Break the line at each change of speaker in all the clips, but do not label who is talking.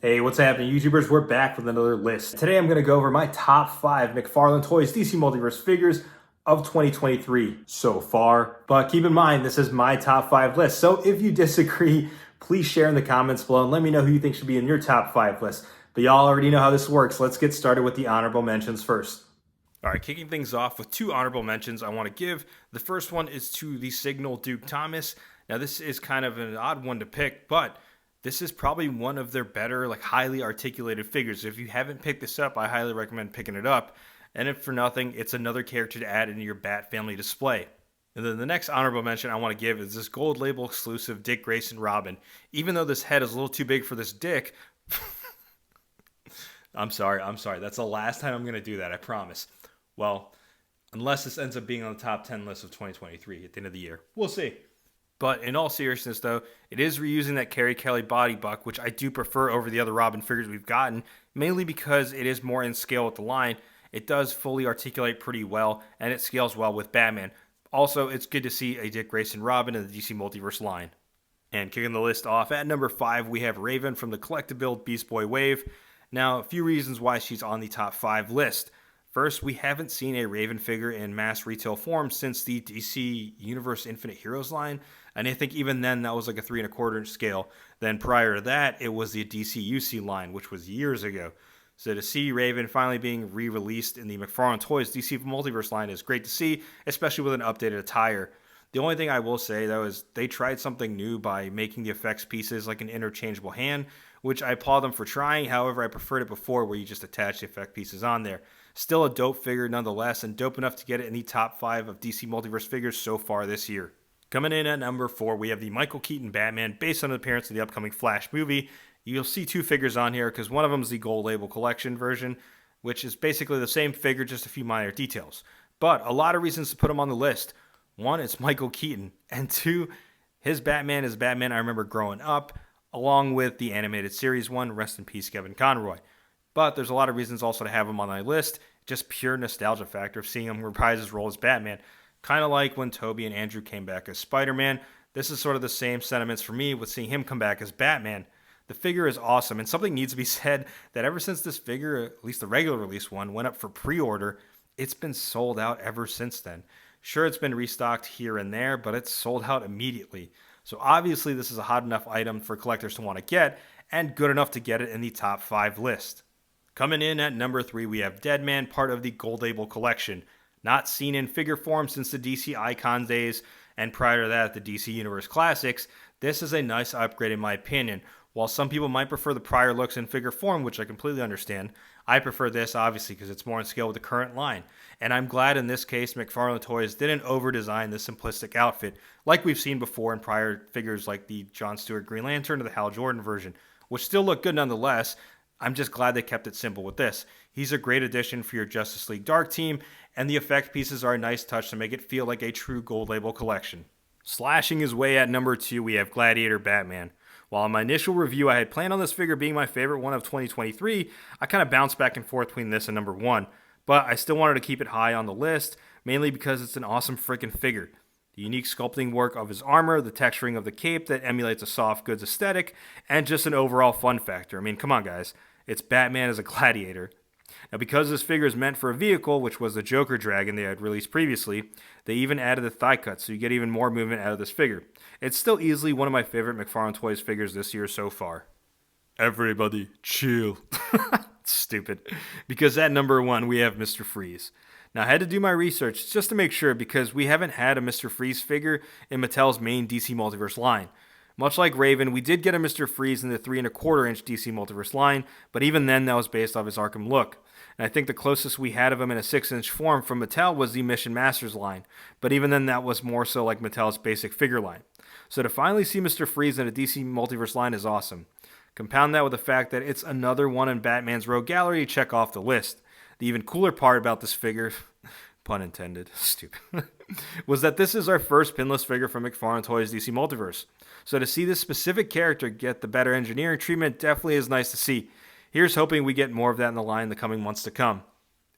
Hey, what's happening, YouTubers? We're back with another list. Today I'm going to go over my top 5 McFarlane Toys DC Multiverse figures of 2023 so far. But keep in mind, this is my top 5 list. So if you disagree, please share in the comments below and let me know who you think should be in your top 5 list. But y'all already know how this works. Let's get started with the honorable mentions first. All right, kicking things off with 2 honorable mentions I want to give. The first one is to the Signal Duke Thomas. Now, this is kind of an odd one to pick, but this is probably one of their better, highly articulated figures. If you haven't picked this up, I highly recommend picking it up. And if for nothing, it's another character to add into your Bat family display. And then the next honorable mention I want to give is this gold label exclusive Dick Grayson Robin. Even though this head is a little too big for this Dick, I'm sorry. That's the last time I'm going to do that, I promise. Well, unless this ends up being on the top 10 list of 2023 at the end of the year. We'll see. But in all seriousness, though, it is reusing that Carrie Kelly body buck, which I do prefer over the other Robin figures we've gotten, mainly because it is more in scale with the line. It does fully articulate pretty well, and it scales well with Batman. Also, it's good to see a Dick Grayson Robin in the DC Multiverse line. And kicking the list off, at number 5, we have Raven from the Collectibuild Beast Boy Wave. Now, a few reasons why she's on the top 5 list. First, we haven't seen a Raven figure in mass retail form since the DC Universe Infinite Heroes line, and I think even then that was like a 3 1/4 inch scale. Then prior to that, it was the DC UC line, which was years ago. So to see Raven finally being re-released in the McFarlane Toys DC Multiverse line is great to see, especially with an updated attire. The only thing I will say, though, is they tried something new by making the effects pieces like an interchangeable hand, which I applaud them for trying. However, I preferred it before where you just attach the effect pieces on there. Still a dope figure nonetheless, and dope enough to get it in the top 5 of DC Multiverse figures so far this year. Coming in at number 4, we have the Michael Keaton Batman, based on the appearance of the upcoming Flash movie. You'll see 2 figures on here, because one of them is the Gold Label Collection version, which is basically the same figure, just a few minor details. But a lot of reasons to put him on the list. 1, it's Michael Keaton, and 2, his Batman is Batman I remember growing up, along with the animated series one, rest in peace Kevin Conroy. But there's a lot of reasons also to have him on my list, just pure nostalgia factor of seeing him reprise his role as Batman. Kind of like when Toby and Andrew came back as Spider-Man. This is sort of the same sentiments for me with seeing him come back as Batman. The figure is awesome, and something needs to be said that ever since this figure, at least the regular release one, went up for pre-order, it's been sold out ever since then. Sure, it's been restocked here and there, but it's sold out immediately. So obviously this is a hot enough item for collectors to want to get, and good enough to get it in the top 5 list. Coming in at number 3, we have Deadman, part of the Gold Label Collection. Not seen in figure form since the DC Icon days, and prior to that, the DC Universe Classics. This is a nice upgrade in my opinion. While some people might prefer the prior looks in figure form, which I completely understand, I prefer this obviously because it's more in scale with the current line. And I'm glad in this case McFarlane Toys didn't over-design this simplistic outfit like we've seen before in prior figures like the John Stewart Green Lantern or the Hal Jordan version, which still look good nonetheless. I'm just glad they kept it simple with this. He's a great addition for your Justice League Dark team, and the effect pieces are a nice touch to make it feel like a true Gold Label collection. Slashing his way at number 2, we have Gladiator Batman. While in my initial review I had planned on this figure being my favorite one of 2023, I kind of bounced back and forth between this and number 1. But I still wanted to keep it high on the list, mainly because it's an awesome freaking figure. The unique sculpting work of his armor, the texturing of the cape that emulates a soft goods aesthetic, and just an overall fun factor. I mean, come on guys, it's Batman as a gladiator. Now, because this figure is meant for a vehicle, which was the Joker Dragon they had released previously, they even added the thigh cut, so you get even more movement out of this figure. It's still easily one of my favorite McFarlane Toys figures this year so far. Everybody, chill. Stupid. Because at number 1, we have Mr. Freeze. Now, I had to do my research just to make sure because we haven't had a Mr. Freeze figure in Mattel's main DC Multiverse line. Much like Raven, we did get a Mr. Freeze in the 3 1/4 inch DC Multiverse line, but even then that was based off his Arkham look. And I think the closest we had of him in a 6-inch form from Mattel was the Mission Masters line, but even then that was more so like Mattel's basic figure line. So to finally see Mr. Freeze in a DC Multiverse line is awesome. Compound that with the fact that it's another one in Batman's Rogue Gallery to check off the list. The even cooler part about this figure, pun intended, stupid, was that this is our first pinless figure from McFarlane Toys DC Multiverse. So to see this specific character get the better engineering treatment definitely is nice to see. Here's hoping we get more of that in the line in the coming months to come.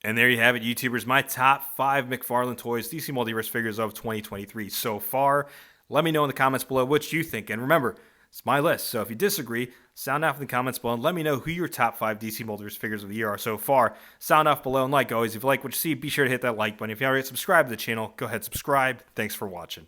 And there you have it, YouTubers, my top 5 McFarlane Toys DC Multiverse figures of 2023 so far. Let me know in the comments below what you think. And remember, It's my list, so if you disagree, sound off in the comments below and let me know who your top 5 DC Multiverse figures of the year are so far. Sound off below, and like always, if you like what you see, be sure to hit that like button. If you already subscribed to the channel, go ahead and subscribe. Thanks for watching.